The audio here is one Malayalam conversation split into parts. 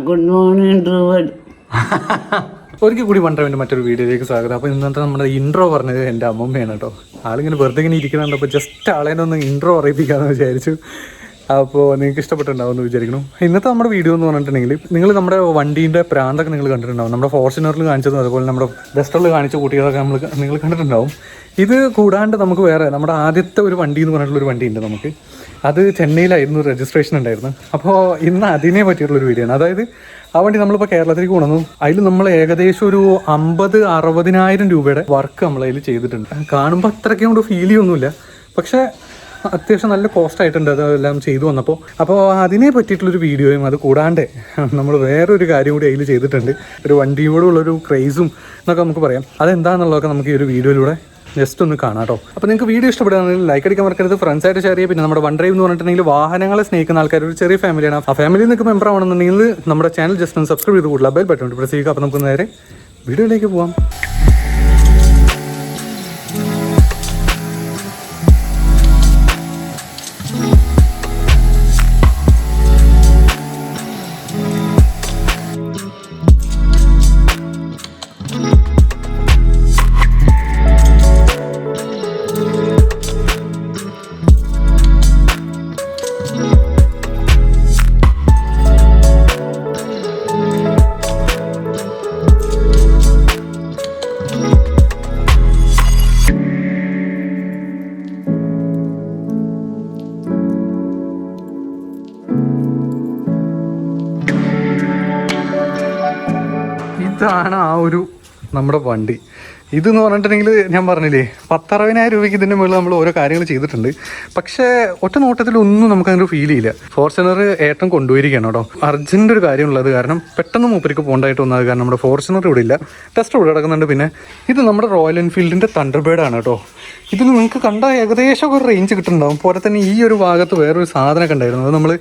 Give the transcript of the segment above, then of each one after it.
Good morning ഡ്രൂവഡ്. ഒരിക്കൽ കൂടി പണ്ടവൻ്റെ മറ്റൊരു വീഡിയോയിലേക്ക് സ്വാഗതം. അപ്പോൾ ഇന്നത്തെ നമ്മുടെ ഇൻട്രോ പറഞ്ഞത് എൻ്റെ അമ്മമ്മയാണ് കേട്ടോ. ആളിങ്ങനെ വെറുതെ ഇങ്ങനെ ഇരിക്കുന്നുണ്ട്. അപ്പോൾ ജസ്റ്റ് ആളേനെ ഒന്ന് ഇൻട്രോ അറിയിപ്പിക്കാമെന്ന് വിചാരിച്ചു. അപ്പോൾ നിങ്ങൾക്ക് ഇഷ്ടപ്പെട്ടുണ്ടാവും എന്ന് വിചാരിക്കണം. ഇന്നത്തെ നമ്മുടെ വീഡിയോ എന്ന് പറഞ്ഞിട്ടുണ്ടെങ്കിൽ നിങ്ങൾ നമ്മുടെ വണ്ടീൻ്റെ പ്രാന്തൊക്കെ നിങ്ങൾ കണ്ടിട്ടുണ്ടാവും. നമ്മുടെ ഫോർച്യൂണറിൽ കാണിച്ചതും അതുപോലെ നമ്മുടെ ഡസ്റ്ററിൽ കാണിച്ച കുട്ടികളൊക്കെ നിങ്ങൾ കണ്ടിട്ടുണ്ടാവും. ഇത് കൂടാണ്ട് നമുക്ക് വേറെ നമ്മുടെ ആദ്യത്തെ ഒരു വണ്ടി എന്ന് പറഞ്ഞിട്ടുള്ളൊരു വണ്ടിയുണ്ട് നമുക്ക്. അത് ചെന്നൈയിലായിരുന്നു രജിസ്ട്രേഷൻ ഉണ്ടായിരുന്നു. അപ്പോൾ ഇന്ന് അതിനെ പറ്റിയിട്ടുള്ളൊരു വീഡിയോ ആണ്. അതായത് ആ വണ്ടി നമ്മളിപ്പോൾ കേരളത്തിലേക്ക് കൊണ്ടുവന്നു. അതിൽ നമ്മൾ ഏകദേശം ഒരു 50-60,000 രൂപയുടെ വർക്ക് നമ്മളതിൽ ചെയ്തിട്ടുണ്ട്. കാണുമ്പോൾ അത്രയ്ക്കും കൊണ്ട് ഫീൽ ചെയ്യൊന്നുമില്ല, പക്ഷേ അത്യാവശ്യം നല്ല കോസ്റ്റ് ആയിട്ടുണ്ട് അതെല്ലാം ചെയ്തു വന്നപ്പോൾ. അപ്പോൾ അതിനെ പറ്റിയിട്ടുള്ളൊരു വീഡിയോയും അത് കൂടാണ്ട് നമ്മൾ വേറൊരു കാര്യം കൂടി അതിൽ ചെയ്തിട്ടുണ്ട്. ഒരു വണ്ടിയോടുള്ളൊരു ക്രേസും എന്നൊക്കെ നമുക്ക് പറയാം. അതെന്താണെന്നുള്ളതൊക്കെ നമുക്ക് ഈ ഒരു വീഡിയോയിലൂടെ ജസ്റ്റ് ഒന്ന് കാണാം കേട്ടോ. അപ്പോൾ നിങ്ങൾക്ക് വീഡിയോ ഇഷ്ടപ്പെടുകയാണെങ്കിൽ ലൈക്ക് അടിക്കാൻ മറക്കരുത്, ഫ്രണ്ട്സായിട്ട് ഷെയർ ചെയ്യുക. പിന്നെ നമ്മുടെ വൺ ഡ്രൈവ് എന്ന് പറഞ്ഞിട്ടുണ്ടെങ്കിൽ വാഹനങ്ങളെ സ്നേഹിക്കുന്ന ആൾക്കാർ ഒരു ചെറിയ ഫാമിലിയാണ്. ആ ഫാമിലിയിൽ നിങ്ങൾക്ക് മെമ്പർ ആവണമെന്നുണ്ടെങ്കിൽ നമ്മുടെ ചാനൽ ജസ്റ്റ് ഒന്ന് സബ്സ്ക്രൈബ് ചെയ്ത് കൂടുതൽ ബെൽ ബട്ടൺ പ്രസ് ചെയ്യുക. അപ്പോൾ നമുക്ക് നേരെ വീഡിയോയിലേക്ക് പോകാം. ഇതാണ് ആ ഒരു നമ്മുടെ വണ്ടി. ഇതെന്ന് പറഞ്ഞിട്ടുണ്ടെങ്കിൽ ഞാൻ പറഞ്ഞില്ലേ 10-60,000 രൂപയ്ക്ക് ഇതിൻ്റെ മുകളിൽ നമ്മൾ ഓരോ കാര്യങ്ങൾ ചെയ്തിട്ടുണ്ട്. പക്ഷേ ഒറ്റ നോട്ടത്തിലൊന്നും നമുക്കങ്ങനെ ഫീൽ ചെയ്യില്ല. ഫോർച്യൂണർ ഏട്ടൻ കൊണ്ടുപോയിരിക്കുകയാണ് കേട്ടോ. അർജൻറ്റ് ഒരു കാര്യമുള്ളത് കാരണം പെട്ടെന്ന് മൂപ്പരിക്ക് പോകേണ്ടതായിട്ട് വന്നത് കാരണം നമ്മുടെ ഫോർച്യൂണർ ഇവിടെ ഇല്ല, ടെസ്റ്റർ ഇവിടെ കിടക്കുന്നുണ്ട്. പിന്നെ ഇത് നമ്മുടെ റോയൽ എൻഫീൽഡിൻ്റെ തണ്ടർബേർഡ് ആണ് കേട്ടോ. ഇതിൽ നിങ്ങൾക്ക് കണ്ടാൽ ഏകദേശം ഒരു റേഞ്ച് കിട്ടുന്നുണ്ടാവും. പോലെ തന്നെ ഈ ഒരു ഭാഗത്ത് വേറൊരു സാധനമൊക്കെ ഉണ്ടായിരുന്നു. അത് നമ്മൾ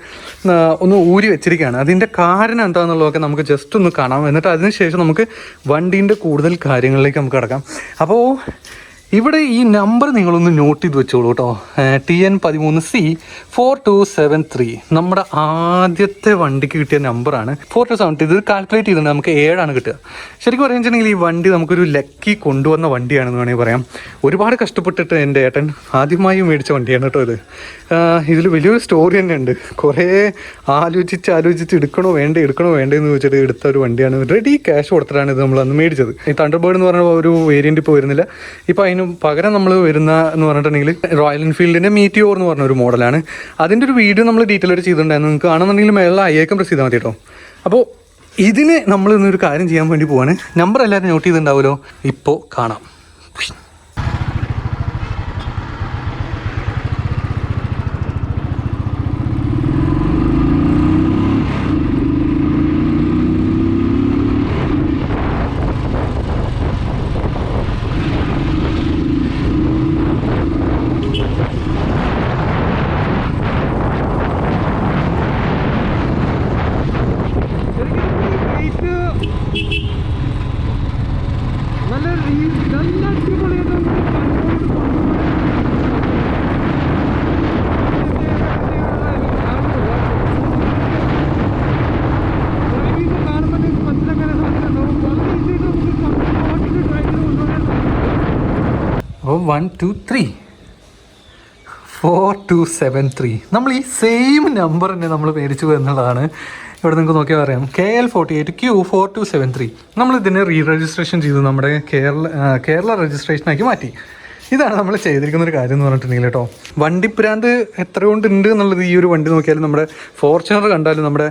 ഒന്ന് ഊരി വെച്ചിരിക്കുകയാണ്. അതിൻ്റെ കാരണം എന്താണെന്നുള്ളതൊക്കെ നമുക്ക് ജസ്റ്റ് ഒന്ന് കാണാം. എന്നിട്ട് അതിനുശേഷം നമുക്ക് വണ്ടീൻ്റെ കൂടുതൽ കാര്യങ്ങളിലേക്ക് നമുക്ക് കിടക്കാം. അപ്പോൾ ഇവിടെ ഈ നമ്പർ നിങ്ങളൊന്ന് നോട്ട് ചെയ്ത് വെച്ചോളൂ കേട്ടോ. TN13C4273 നമ്മുടെ ആദ്യത്തെ വണ്ടിക്ക് കിട്ടിയ നമ്പറാണ്. 4273 ഇത് കാൽക്കുലേറ്റ് ചെയ്തിട്ടുണ്ട്. നമുക്ക് 7 കിട്ടുക. ശരിക്കും പറയുകയാണെന്നുണ്ടെങ്കിൽ ഈ വണ്ടി നമുക്കൊരു ലക്കി കൊണ്ടുവന്ന വണ്ടിയാണെന്ന് വേണമെങ്കിൽ പറയാം. ഒരുപാട് കഷ്ടപ്പെട്ടിട്ട് എൻ്റെ ഏട്ടൻ ആദ്യമായി മേടിച്ച വണ്ടിയാണ് കേട്ടോ ഇത്. ഇതിൽ വലിയൊരു സ്റ്റോറി തന്നെ ഉണ്ട്. കുറേ ആലോചിച്ച് എടുക്കണോ വേണ്ടേന്ന് ചോദിച്ചിട്ട് എടുത്ത ഒരു വണ്ടിയാണ്. റെഡി ക്യാഷ് കൊടുത്തിട്ടാണ് ഇത് നമ്മൾ അന്ന് മേടിച്ചത്. ഈ തണ്ടർബേർഡ് എന്ന് പറഞ്ഞ ഒരു വേരിയൻറ്റ് ഇപ്പോൾ വരുന്നില്ല. ഇപ്പോൾ അതിന് പകരം നമ്മൾ വരുന്ന എന്ന് പറഞ്ഞിട്ടുണ്ടെങ്കിൽ റോയൽ എൻഫീൽഡിൻ്റെ മീറ്റിയോർ എന്ന് പറഞ്ഞ ഒരു മോഡലാണ്. അതിൻ്റെ ഒരു വീഡിയോ നമ്മൾ ഡീറ്റെയിൽ ആയിട്ട് ചെയ്തിട്ടുണ്ടായിരുന്നു. നിങ്ങൾക്ക് കാണുന്നുണ്ടെങ്കിൽ മേളിൽ ഐക്കൺ പ്രസ് ചെയ്താൽ മതി കേട്ടോ. അപ്പോൾ ഇതിന് നമ്മൾ ഇന്നൊരു കാര്യം ചെയ്യാൻ വേണ്ടി പോവാണ്. നമ്പർ എല്ലാവരും നോട്ട് ചെയ്തിട്ടുണ്ടാവുമല്ലോ, ഇപ്പോൾ കാണാം. അപ്പോൾ 4273 നമ്മൾ ഈ സെയിം നമ്പർ തന്നെ നമ്മൾ മേടിച്ചു എന്നുള്ളതാണ്. ഇവിടെ നിങ്ങൾക്ക് നോക്കിയാൽ പറയാം. KL48Q4273 നമ്മൾ ഇതിനെ റീ രജിസ്ട്രേഷൻ ചെയ്തു, നമ്മുടെ കേരള രജിസ്ട്രേഷനാക്കി മാറ്റി. ഇതാണ് നമ്മൾ ചെയ്തിരിക്കുന്ന ഒരു കാര്യം എന്ന് പറഞ്ഞിട്ടുണ്ടെങ്കിൽ കേട്ടോ. വണ്ടിപ്രാന്ത് എത്ര കൊണ്ടുണ്ട് എന്നുള്ളത് ഈ ഒരു വണ്ടി നോക്കിയാലും നമ്മുടെ ഫോർച്യൂണർ കണ്ടാലും നമ്മുടെ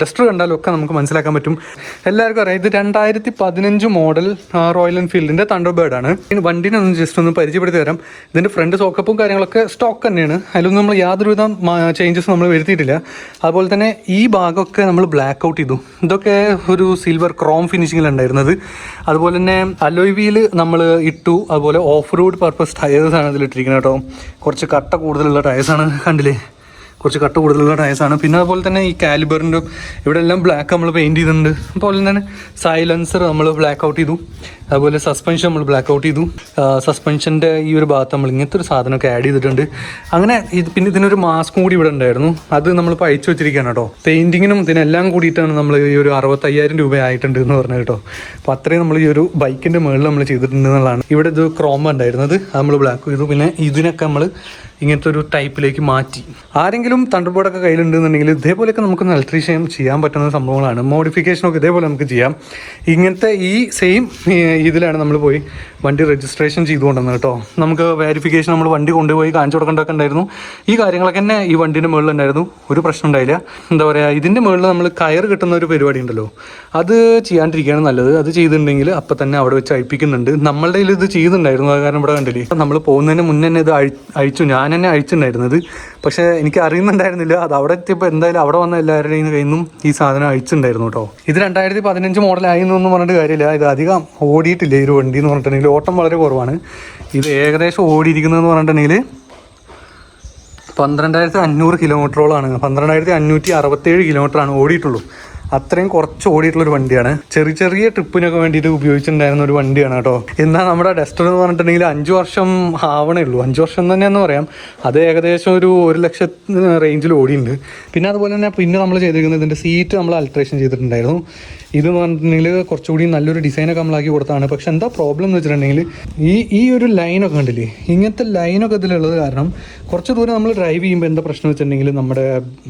ഡസ്റ്റർ കണ്ടാലും ഒക്കെ നമുക്ക് മനസ്സിലാക്കാൻ പറ്റും. എല്ലാവർക്കും അറിയാം ഇത് 2015 മോഡൽ റോയൽ എൻഫീൽഡിൻ്റെ തണ്ടർബേർഡ് ആണ്. വണ്ടീനെ ഒന്ന് ജസ്റ്റ് ഒന്ന് പരിചയപ്പെടുത്തി തരാം. ഇതിൻ്റെ ഫ്രണ്ട് സോക്കപ്പും കാര്യങ്ങളൊക്കെ സ്റ്റോക്ക് തന്നെയാണ്. അതിലൊന്നും നമ്മൾ യാതൊരുവിധ ചേഞ്ചസ് നമ്മൾ വരുത്തിയിട്ടില്ല. അതുപോലെ തന്നെ ഈ ഭാഗമൊക്കെ നമ്മൾ ബ്ലാക്ക് ഔട്ട് ചെയ്തു. ഇതൊക്കെ ഒരു സിൽവർ ക്രോം ഫിനിഷിങ്ങിലുണ്ടായിരുന്നത്. അതുപോലെ തന്നെ അലോയ് വീല് നമ്മൾ ഇട്ടു. അതുപോലെ ഓഫ് റോഡ് പർപ്പസ് ടയേഴ്സാണ് ഇതിലിട്ടിരിക്കുന്നത് കേട്ടോ. കുറച്ച് കട്ട കൂടുതലുള്ള ടയേഴ്സാണ്, കണ്ടില്ലേ. കുറച്ച് കട്ട് കൂടുതലുള്ള ടയേഴ്സാണ്. പിന്നെ അതുപോലെ തന്നെ ഈ കാലിബറിൻ്റെ ഇവിടെ എല്ലാം ബ്ലാക്ക് നമ്മൾ പെയിൻറ്റ് ചെയ്തിട്ടുണ്ട്. അതുപോലെ തന്നെ സൈലൻസർ നമ്മൾ ബ്ലാക്ക് ഔട്ട് ചെയ്തു. അതുപോലെ സസ്പെൻഷൻ നമ്മൾ ബ്ലാക്ക് ഔട്ട് ചെയ്തു. സസ്പെൻഷൻ്റെ ഈ ഒരു ഭാഗത്ത് നമ്മൾ ഇങ്ങനത്തെ ഒരു സാധനമൊക്കെ ആഡ് ചെയ്തിട്ടുണ്ട്. അങ്ങനെ പിന്നെ ഇതിനൊരു മാസ്കും കൂടി ഇവിടെ ഉണ്ടായിരുന്നു. അത് നമ്മളിപ്പോൾ അയച്ചു വെച്ചിരിക്കുകയാണ് കേട്ടോ. പെയിൻറ്റിങ്ങിനും ഇതിനെല്ലാം കൂടിയിട്ടാണ് നമ്മൾ ഈ ഒരു 65,000 രൂപ ആയിട്ടുണ്ട് എന്ന് പറഞ്ഞത് കേട്ടോ. അപ്പോൾ അത്രയും നമ്മൾ ഈ ഒരു ബൈക്കിൻ്റെ മുകളിൽ നമ്മൾ ചെയ്തിട്ടുണ്ട് എന്നുള്ളതാണ്. ഇവിടെ ഇത് ക്രോമ ഉണ്ടായിരുന്നത്, അത് നമ്മൾ ബ്ലാക്ക് ചെയ്തു. പിന്നെ ഇതിനൊക്കെ നമ്മൾ ഇങ്ങനത്തെ ഒരു ടൈപ്പിലേക്ക് മാറ്റി. ആരെങ്കിലും തണ്ടർബേർഡൊക്കെ കയ്യിലുണ്ടെന്നുണ്ടെങ്കിൽ ഇതേപോലെയൊക്കെ നമുക്ക് അൾട്രേഷൻ ചെയ്യാൻ പറ്റുന്ന സംഭവങ്ങളാണ്. മോഡിഫിക്കേഷനൊക്കെ ഇതേപോലെ നമുക്ക് ചെയ്യാം. ഇങ്ങനത്തെ ഈ സെയിം ഇതിലാണ് നമ്മൾ പോയി വണ്ടി രജിസ്ട്രേഷൻ ചെയ്തുകൊണ്ടുവന്നത് കേട്ടോ. നമുക്ക് വെരിഫിക്കേഷൻ നമ്മൾ വണ്ടി കൊണ്ടുപോയി കാണിച്ചു കൊടുക്കേണ്ടതൊക്കെ ഉണ്ടായിരുന്നു. ഈ കാര്യങ്ങളൊക്കെ തന്നെ ഈ വണ്ടീൻ്റെ മുകളിൽ ഉണ്ടായിരുന്നു. ഒരു പ്രശ്നം ഉണ്ടായില്ല. എന്താ പറയുക, ഇതിൻ്റെ മുകളിൽ നമ്മൾ കയർ കിട്ടുന്ന ഒരു പരിപാടി ഉണ്ടല്ലോ, അത് ചെയ്യാണ്ടിരിക്കുകയാണ് നല്ലത്. അത് ചെയ്തിട്ടുണ്ടെങ്കിൽ അപ്പം തന്നെ അവിടെ വെച്ച് അഴിപ്പിക്കുന്നുണ്ട്. നമ്മളുടെ കയ്യിൽ ഇത് ചെയ്യുന്നുണ്ടായിരുന്നു. അത് കാരണം ഇവിടെ കണ്ടില്ലേ, നമ്മൾ പോകുന്നതിന് മുന്നേ തന്നെ ഇത് അഴിച്ചു. ഞാൻ തന്നെ അഴിച്ചിട്ടുണ്ടായിരുന്നത്. പക്ഷേ എനിക്ക് അറിയുന്നുണ്ടായിരുന്നില്ല. അത് അവിടെ എത്തിയപ്പോൾ എന്തായാലും അവിടെ വന്ന എല്ലാവരുടെയും കയ്യിൽ നിന്നും ഈ സാധനം അഴിച്ചിട്ടുണ്ടായിരുന്നു കേട്ടോ. ഇത് 2015 മോഡലായി എന്നൊന്നും പറഞ്ഞിട്ട് കാര്യമില്ല. ഇത് അധികം ഓടിയിട്ടില്ല ഈ ഒരു വണ്ടി എന്ന് പറഞ്ഞിട്ടുണ്ടെങ്കിൽ. ഓട്ടം വളരെ കുറവാണ്. ഇത് ഏകദേശം ഓടിയിരിക്കുന്നതെന്ന് പറഞ്ഞിട്ടുണ്ടെങ്കിൽ 12,500 കിലോമീറ്ററോളാണ്. 12,567 കിലോമീറ്ററാണ് ഓടിയിട്ടുള്ളൂ. അത്രയും കുറച്ച് ഓടിയിട്ടുള്ളൊരു വണ്ടിയാണ്. ചെറിയ ചെറിയ ട്രിപ്പിനൊക്കെ വേണ്ടിയിട്ട് ഉപയോഗിച്ചിട്ടുണ്ടായിരുന്ന ഒരു വണ്ടിയാണ് കേട്ടോ. എന്നാൽ നമ്മുടെ ഡസ്റ്റർ എന്ന് പറഞ്ഞിട്ടുണ്ടെങ്കിൽ 5 വർഷം ആവണേ ഉള്ളൂ. 5 വർഷം തന്നെയെന്ന് പറയാം. അത് ഏകദേശം ഒരു 1,00,000 റേഞ്ചിൽ ഓടിയുണ്ട്. പിന്നെ അതുപോലെ തന്നെ പിന്നെ നമ്മൾ ചെയ്തിരിക്കുന്നത് ഇതിൻ്റെ സീറ്റ് നമ്മൾ അൾട്രേഷൻ ചെയ്തിട്ടുണ്ടായിരുന്നു. ഇതെന്ന് പറഞ്ഞിട്ടുണ്ടെങ്കിൽ കുറച്ചുകൂടി നല്ലൊരു ഡിസൈനൊക്കെ നമ്മളാക്കി കൊടുത്താണ്. പക്ഷെ എന്താ പ്രോബ്ലം എന്ന് വെച്ചിട്ടുണ്ടെങ്കിൽ ഈ ഒരു ലൈനൊക്കെ കണ്ടില്ലേ, ഇങ്ങനത്തെ ലൈനൊക്കെ ഇതിലുള്ളത് കാരണം കുറച്ച് ദൂരം നമ്മൾ ഡ്രൈവ് ചെയ്യുമ്പോൾ എന്താ പ്രശ്നം വെച്ചിട്ടുണ്ടെങ്കിൽ നമ്മുടെ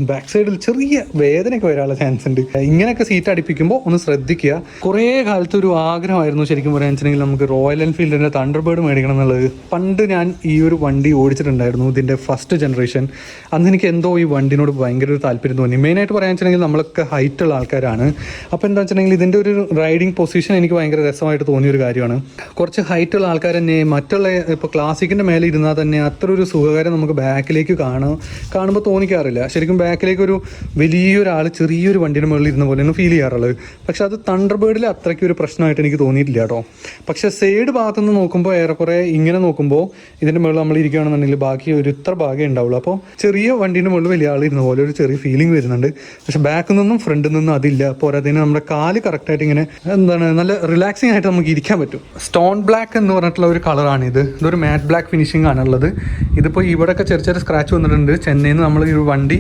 ബാക്ക് സൈഡിൽ ചെറിയ വേദനയൊക്കെ വരാനുള്ള ചാൻസ് ഉണ്ട്. ഇങ്ങനെയൊക്കെ സീറ്റ് അടിപ്പിക്കുമ്പോൾ ഒന്ന് ശ്രദ്ധിക്കുക. കുറേ കാലത്ത് ഒരു ആഗ്രഹമായിരുന്നു ശരിക്കും പറയാൻ വെച്ചിട്ടുണ്ടെങ്കിൽ നമുക്ക് റോയൽ എൻഫീൽഡിൻ്റെ തണ്ടർബേർഡ് മേടിക്കണം എന്നുള്ളത്. പണ്ട് ഞാൻ ഈ ഒരു വണ്ടി ഓടിച്ചിട്ടുണ്ടായിരുന്നു, ഇതിൻ്റെ ഫസ്റ്റ് ജനറേഷൻ. അന്ന് എനിക്ക് എന്തോ ഈ വണ്ടിനോട് ഭയങ്കര ഒരു താല്പര്യം തോന്നി. മെയിനായിട്ട് പറയാൻ വെച്ചിട്ടുണ്ടെങ്കിൽ നമ്മളൊക്കെ ഹൈറ്റുള്ള ആൾക്കാരാണ്. അപ്പോൾ എന്താ വെച്ചിട്ടുണ്ടെങ്കിൽ ഇതിൻ്റെ ഒരു റൈഡിങ് പൊസിഷൻ എനിക്ക് ഭയങ്കര രസമായിട്ട് തോന്നിയൊരു കാര്യമാണ്. കുറച്ച് ഹൈറ്റുള്ള ആൾക്കാർ തന്നെ മറ്റുള്ള ഇപ്പോൾ ക്ലാസിക്കിൻ്റെ മേലെ ഇരുന്നാൽ തന്നെ അത്ര ഒരു സുഖകരം നമുക്ക് ബാക്കിലേക്ക് കാണുമ്പോൾ തോന്നിക്കാറില്ല. ശരിക്കും ബാക്കിലേക്ക് ഒരു വലിയൊരാൾ ചെറിയൊരു വണ്ടിയുടെ മുകളിൽ ഇരുന്ന പോലെയാണ് ഫീൽ ചെയ്യാറുള്ളത്. പക്ഷെ അത് തണ്ടർബേർഡിൽ അത്രയ്ക്ക് ഒരു പ്രശ്നമായിട്ട് എനിക്ക് തോന്നിയിട്ടില്ല കേട്ടോ. പക്ഷേ സൈഡ് ഭാഗത്തുനിന്ന് നോക്കുമ്പോൾ ഏറെക്കുറെ ഇങ്ങനെ നോക്കുമ്പോൾ ഇതിൻ്റെ മുകളിൽ നമ്മൾ ഇരിക്കുകയാണെന്നുണ്ടെങ്കിൽ ബാക്കി ഒരു ഇത്ര ഭാഗമേ ഉണ്ടാവുള്ളൂ. അപ്പോൾ ചെറിയ വണ്ടീൻ്റെ മുകളിൽ വലിയ ആൾ ഇരുന്ന പോലെ ഒരു ചെറിയ ഫീലിംഗ് വരുന്നുണ്ട്. പക്ഷെ ബാക്കിൽ നിന്നും ഫ്രണ്ടിൽ നിന്നും അതില്ല. പോരാത്തതിന് നമ്മുടെ കാല് കറക്റ്റായിട്ട് ഇങ്ങനെ എന്താണ് നല്ല റിലാക്സിങ് ആയിട്ട് നമുക്ക് ഇരിക്കാൻ പറ്റും. സ്റ്റോൺ ബ്ലാക്ക് എന്ന് പറഞ്ഞിട്ടുള്ള ഒരു കളറാണിത്. ഇതൊരു മാറ്റ് ബ്ലാക്ക് ഫിനിഷിംഗ് ആണുള്ളത്. ഇതിപ്പോൾ ഇവിടെയൊക്കെ ചെറിയ ചെറിയ സ്ക്രാച്ച് വന്നിട്ടുണ്ട്. ചെന്നൈയിൽ നിന്ന് നമ്മൾ ഈ വണ്ടി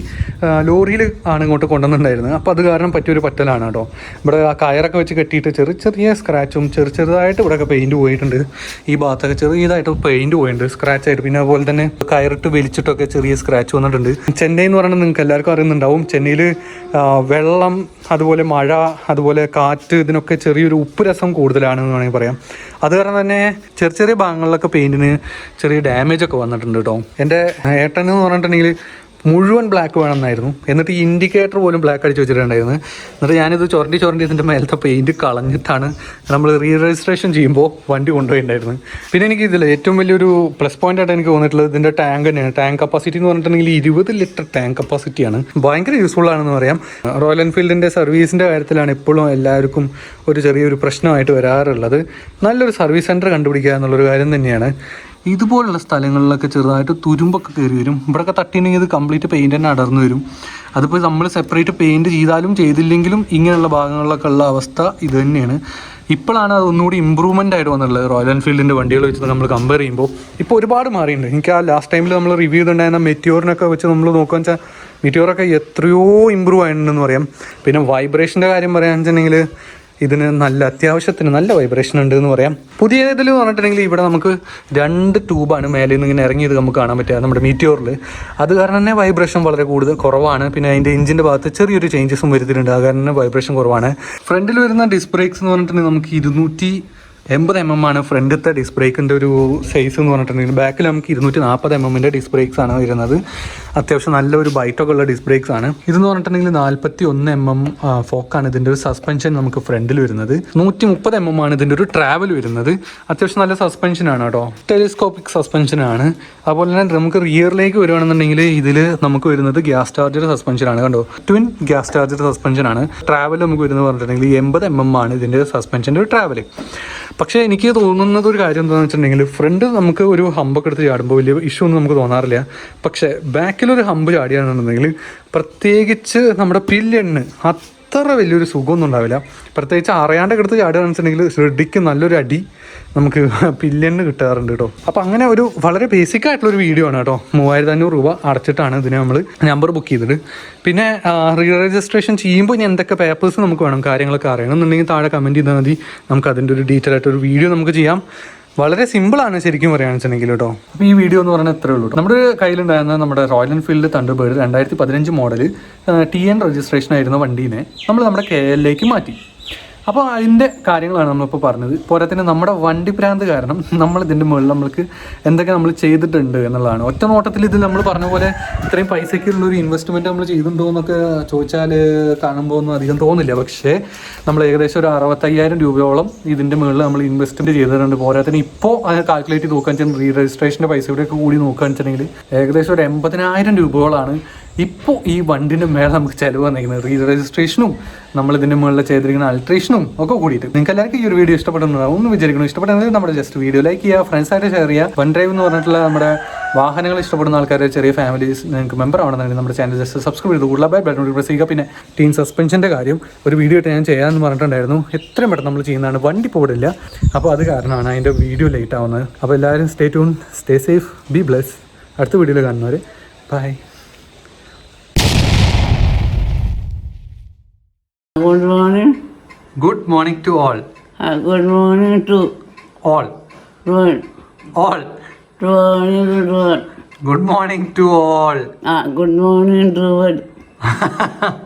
ലോറിയിൽ ആണ് ഇങ്ങോട്ട് കൊണ്ടുവന്നിട്ടുണ്ടായിരുന്നത്. അപ്പോൾ അത് കാരണം പറ്റിയൊരു പറ്റലാണ് കേട്ടോ. ഇവിടെ ആ കയറൊക്കെ വെച്ച് കെട്ടിയിട്ട് ചെറിയ സ്ക്രാച്ചും ചെറുതായിട്ട് ഇവിടെയൊക്കെ പെയിൻറ്റ് പോയിട്ടുണ്ട്. ഈ ഭാഗത്തൊക്കെ ചെറിയതായിട്ട് പെയിൻറ്റ് പോയിട്ടുണ്ട് സ്ക്രാച്ചായിട്ട്. പിന്നെ അതുപോലെ തന്നെ കയറിട്ട് വലിച്ചിട്ടൊക്കെ ചെറിയ സ്ക്രാച്ച് വന്നിട്ടുണ്ട്. ചെന്നൈ എന്ന് പറയുന്നത് നിങ്ങൾക്ക് എല്ലാവർക്കും അറിയുന്നുണ്ടാവും. ചെന്നൈയിൽ വെള്ളം, അതുപോലെ മഴ, അതുപോലെ കാറ്റ്, ഇതിനൊക്കെ ചെറിയൊരു ഉപ്പ് രസം കൂടുതലാണെന്ന് വേണമെങ്കിൽ പറയാം. അത് കാരണം തന്നെ ചെറിയ ഭാഗങ്ങളിലൊക്കെ പെയിൻറ്റിന് ചെറിയ ഡാമേജ് ഒക്കെ വന്നിട്ടുണ്ട് കേട്ടോ. എൻ്റെ ഏട്ടനെന്ന് പറഞ്ഞിട്ടുണ്ടെങ്കിൽ മുഴുവൻ ബ്ലാക്ക് വേണമെന്നായിരുന്നു. എന്നിട്ട് ഈ ഇൻഡിക്കേറ്റർ പോലും ബ്ലാക്ക് അടിച്ച് വെച്ചിട്ടുണ്ടായിരുന്നു. എന്നിട്ട് ഞാനിത് ചുരണ്ടി ഇതിൻ്റെ മേലത്തെ പെയിൻറ്റ് കളഞ്ഞിട്ടാണ് നമ്മൾ റീ രജിസ്ട്രേഷൻ ചെയ്യുമ്പോൾ വണ്ടി കൊണ്ടുപോയിട്ടുണ്ടായിരുന്നു. പിന്നെ എനിക്ക് ഇതിൽ ഏറ്റവും വലിയൊരു പ്ലസ് പോയിൻ്റ് ആയിട്ട് എനിക്ക് തോന്നിയിട്ടുള്ളത് ഇതിൻ്റെ ടാങ്ക് തന്നെയാണ്. ടാങ്ക് കപ്പാസിറ്റി എന്ന് പറഞ്ഞിട്ടുണ്ടെങ്കിൽ 20 ലിറ്റർ ടാങ്ക് കപ്പാസിറ്റിയാണ്. ഭയങ്കര യൂസ്ഫുൾ ആണെന്ന് പറയാം. റോയൽ എൻഫീൽഡിൻ്റെ സർവീസിൻ്റെ കാര്യത്തിലാണ് എപ്പോഴും എല്ലാവർക്കും ഒരു ചെറിയൊരു പ്രശ്നമായിട്ട് വരാറുള്ളത്. നല്ലൊരു സർവീസ് സെൻറ്റർ കണ്ടുപിടിക്കുക എന്നുള്ളൊരു കാര്യം തന്നെയാണ്. ഇതുപോലുള്ള സ്ഥലങ്ങളിലൊക്കെ ചെറുതായിട്ട് തുരുമ്പൊക്കെ കയറി വരും. ഇവിടെയൊക്കെ തട്ടിയിട്ടുണ്ടെങ്കിൽ ഇത് കംപ്ലീറ്റ് പെയിൻറ്റ് തന്നെ അടർന്നു വരും. അതിപ്പോൾ നമ്മൾ സെപ്പറേറ്റ് പെയിൻറ്റ് ചെയ്താലും ചെയ്തില്ലെങ്കിലും ഇങ്ങനെയുള്ള ഭാഗങ്ങളിലൊക്കെ ഉള്ള അവസ്ഥ ഇത് തന്നെയാണ്. ഇപ്പോഴാണ് അത് ഒന്നുകൂടി ഇമ്പ്രൂവ്മെൻ്റ് ആയിട്ട് വന്നുള്ളത്. റോയൽ എൻഫീൽഡിൻ്റെ വണ്ടികൾ വെച്ച് നമ്മൾ കമ്പയർ ചെയ്യുമ്പോൾ ഇപ്പോൾ ഒരുപാട് മാറിയിട്ടുണ്ട്. എനിക്ക് ആ ലാസ്റ്റ് ടൈമിൽ നമ്മൾ റിവ്യൂ ചെയ്തിട്ടുണ്ടായിരുന്ന മെറ്റിയോറിനൊക്കെ വെച്ച് നമ്മൾ നോക്കുകയെന്ന് വെച്ചാൽ മെറ്റിയോറൊക്കെ എത്രയോ ഇമ്പ്രൂവ് ആയിട്ടുണ്ടെന്ന് പറയാം. പിന്നെ വൈബ്രേഷൻ്റെ കാര്യം പറയുകയാണെന്ന് വെച്ചിട്ടുണ്ടെങ്കിൽ ഇതിന് നല്ല അത്യാവശ്യത്തിന് നല്ല വൈബ്രേഷൻ ഉണ്ട് എന്ന് പറയാം. പുതിയ ഇതിൽ പറഞ്ഞിട്ടുണ്ടെങ്കിൽ ഇവിടെ നമുക്ക് 2 ട്യൂബാണ് മേലെ നിന്ന് ഇങ്ങനെ ഇറങ്ങിയത് നമുക്ക് കാണാൻ പറ്റുക നമ്മുടെ മീറ്റിയോറിൽ. അത് കാരണം തന്നെ വൈബ്രേഷൻ വളരെ കുറവാണ്. പിന്നെ അതിൻ്റെ എഞ്ചിൻ്റെ ഭാഗത്ത് ചെറിയൊരു ചേഞ്ചസും വരുത്തിയിട്ടുണ്ട്. അത് കാരണം വൈബ്രേഷൻ കുറവാണ്. ഫ്രണ്ടിൽ വരുന്ന ഡിസ്ക് ബ്രേക്സ് എന്ന് പറഞ്ഞിട്ടുണ്ടെങ്കിൽ നമുക്ക് 280 mm ആണ് ഫ്രണ്ടിലത്തെ ഡിസ്ക് ബ്രേക്കിൻ്റെ ഒരു സൈസ് എന്ന് പറഞ്ഞിട്ടുണ്ടെങ്കിൽ. ബാക്കിൽ നമുക്ക് 240 mm ഡിസ്ക് ബ്രേക്സ് ആണ് വരുന്നത്. അത്യാവശ്യം നല്ലൊരു ബൈറ്റൊക്കെ ഉള്ള ഡിസ്ക് ബ്രേക്സ് ആണ്. ഇതെന്ന് പറഞ്ഞിട്ടുണ്ടെങ്കിൽ 41 mm ഫോക്കാണ് ഇതിൻ്റെ ഒരു സസ്പെൻഷൻ നമുക്ക് ഫ്രണ്ടിൽ വരുന്നത്. 130 mm ആണ് ഇതിൻ്റെ ഒരു ട്രാവൽ വരുന്നത്. അത്യാവശ്യം നല്ല സസ്പെൻഷനാണ് കേട്ടോ. ടെലിസ്കോപ്പിക് സസ്പെൻഷനാണ്. അതുപോലെ തന്നെ നമുക്ക് റിയറിലേക്ക് വരുവാണെന്നുണ്ടെങ്കിൽ ഇതിൽ നമുക്ക് വരുന്നത് ഗ്യാസ് ചാർജർ സസ്പെൻഷനാണ്. കണ്ടോ, ട്വിൻ ഗ്യാസ് ചാർജർ സസ്പെൻഷനാണ്. ട്രാവൽ നമുക്ക് വരുന്നത് പറഞ്ഞിട്ടുണ്ടെങ്കിൽ 80 mm ആണ് ഇതിൻ്റെ സസ്പെൻഷൻ്റെ ഒരു ട്രാവൽ. പക്ഷേ എനിക്ക് തോന്നുന്നത് ഒരു കാര്യം എന്താണെന്ന് വെച്ചിട്ടുണ്ടെങ്കിൽ ഫ്രണ്ട് നമുക്ക് ഒരു ഹമ്പൊക്കെ എടുത്ത് ചാടുമ്പോൾ വലിയ ഇഷ്യൂ ഒന്നും നമുക്ക് തോന്നാറില്ല. പക്ഷേ ബാക്കിലൊരു ഹമ്പ് ചാടിയാണെന്നുണ്ടെങ്കിൽ പ്രത്യേകിച്ച് നമ്മുടെ പില്ലിയണ്ണ് അത്ര വലിയൊരു സുഖമൊന്നും ഉണ്ടാവില്ല. പ്രത്യേകിച്ച് അറിയാണ്ടൊക്കെ എടുത്ത് ചാടുകയാണെന്ന് വെച്ചിട്ടുണ്ടെങ്കിൽ ശ്രദ്ധിക്കും നല്ലൊരു അടി നമുക്ക് പില്ലിയണ്ണ് കിട്ടാറുണ്ട് കേട്ടോ. അപ്പോൾ അങ്ങനെ ഒരു വളരെ ബേസിക് ആയിട്ടുള്ളൊരു വീഡിയോ ആണ് കേട്ടോ. 3500 രൂപ അടച്ചിട്ടാണ് ഇതിന് നമ്മൾ നമ്പർ ബുക്ക് ചെയ്തത്. പിന്നെ റീ രജിസ്ട്രേഷൻ ചെയ്യുമ്പോൾ ഇനി എന്തൊക്കെ പേപ്പേഴ്സ് നമുക്ക് വേണം കാര്യങ്ങളൊക്കെ അറിയണമെന്നുണ്ടെങ്കിൽ താഴെ കമൻറ്റ് ചെയ്താൽ മതി. നമുക്ക് അതിൻ്റെ ഒരു ഡീറ്റെയിൽ ആയിട്ടൊരു വീഡിയോ നമുക്ക് ചെയ്യാം. വളരെ സിമ്പിളാണ് ശരിക്കും പറയുകയാണെന്ന് വെച്ചിട്ടുണ്ടെങ്കിൽ കേട്ടോ. അപ്പോൾ ഈ വീഡിയോ എന്ന് പറഞ്ഞാൽ എത്രയേ ഉള്ളൂ. നമ്മുടെ കയ്യിലുണ്ടായിരുന്ന നമ്മുടെ royal Enfield Thunderbird 2015 model TN registration ആയിരുന്ന വണ്ടീനെ നമ്മൾ നമ്മുടെ KL മാറ്റി. അപ്പോൾ അതിൻ്റെ കാര്യങ്ങളാണ് നമ്മളിപ്പോൾ പറഞ്ഞത്. പോരാത്തിന് നമ്മുടെ വണ്ടി പ്രാന്ത് കാരണം നമ്മളിതിൻ്റെ മുകളിൽ നമ്മൾക്ക് എന്തൊക്കെ നമ്മൾ ചെയ്തിട്ടുണ്ട് എന്നുള്ളതാണ്. ഒറ്റ നോട്ടത്തിൽ ഇതിൽ നമ്മൾ പറഞ്ഞ പോലെ ഇത്രയും പൈസയ്ക്കുള്ളൊരു ഇൻവെസ്റ്റ്മെൻറ്റ് നമ്മൾ ചെയ്തിട്ടുണ്ടോ എന്നൊക്കെ ചോദിച്ചാൽ കാണുമ്പോൾ ഒന്നും അധികം തോന്നില്ല. പക്ഷേ നമ്മൾ ഏകദേശം ഒരു 65,000 രൂപയോളം ഇതിൻ്റെ മുകളിൽ നമ്മൾ ഇൻവെസ്റ്റ്മെൻറ്റ് ചെയ്തിട്ടുണ്ട്. പോരാത്തിന് ഇപ്പോൾ കാൽക്കുലേറ്റ് ചെയ്ത് നോക്കുകയെന്ന് വെച്ചാൽ റീ രജിസ്ട്രേഷൻ്റെ പൈസയുടെയൊക്കെ കൂടി നോക്കുകയെന്ന് വെച്ചിട്ടുണ്ടെങ്കിൽ ഏകദേശം ഒരു 80,000 രൂപയോളാണ് ഇപ്പോൾ ഈ വണ്ടിൻ്റെ മേലെ നമുക്ക് ചിലവ് വന്നിരിക്കുന്നത്. റീ രജിസ്ട്രേഷനും നമ്മളിതിൻ്റെ മുകളിൽ ചെയ്തിരിക്കുന്ന അൾട്രേഷനും ഒക്കെ കൂടിയിട്ട്. നിങ്ങൾക്ക് എല്ലാവർക്കും ഈ ഒരു വീഡിയോ ഇഷ്ടപ്പെടുന്നതാണ് ഒന്ന് വിചാരിക്കണം. ഇഷ്ടപ്പെടുന്നത് നമ്മുടെ ജസ്റ്റ് വീഡിയോ ലൈക്ക് ചെയ്യുക, ഫ്രണ്ട്സായിട്ട് ഷെയർ ചെയ്യുക. വൺ ഡ്രൈവ് എന്ന് പറഞ്ഞിട്ടുള്ള നമ്മുടെ വാഹനങ്ങൾ ഇഷ്ടപ്പെടുന്ന ആൾക്കാരെ ചെറിയ ഫാമിലീസ് നിങ്ങൾക്ക് മെമ്പർ ആവണമെന്നുണ്ടെങ്കിൽ നമ്മുടെ ചാനൽ ജസ്റ്റ് സബ്സ്ക്രൈബ് ചെയ്ത് കൂടുതൽ ബെൽ പ്രസ് ചെയ്യുക. പിന്നെ ടീൻ സസ്പെൻഷൻ്റെ കാര്യം ഒരു വീഡിയോ ഇട്ട് ഞാൻ ചെയ്യാമെന്ന് പറഞ്ഞിട്ടുണ്ടായിരുന്നു. എത്രയും പെട്ടെന്ന് നമ്മൾ ചെയ്യുന്നതാണ്. വണ്ടി പോടില്ല, അപ്പോൾ അത് കാരണമാണ് അതിൻ്റെ വീഡിയോ ലേറ്റ് ആവുന്നത്. അപ്പോൾ എല്ലാവരും stay tune, stay safe, B bless. അടുത്ത വീഡിയോയിൽ കാണുന്നവർ by. Good morning. Good morning to all. Good morning to All. Royal. All. Royal. Good morning to all. Good morning to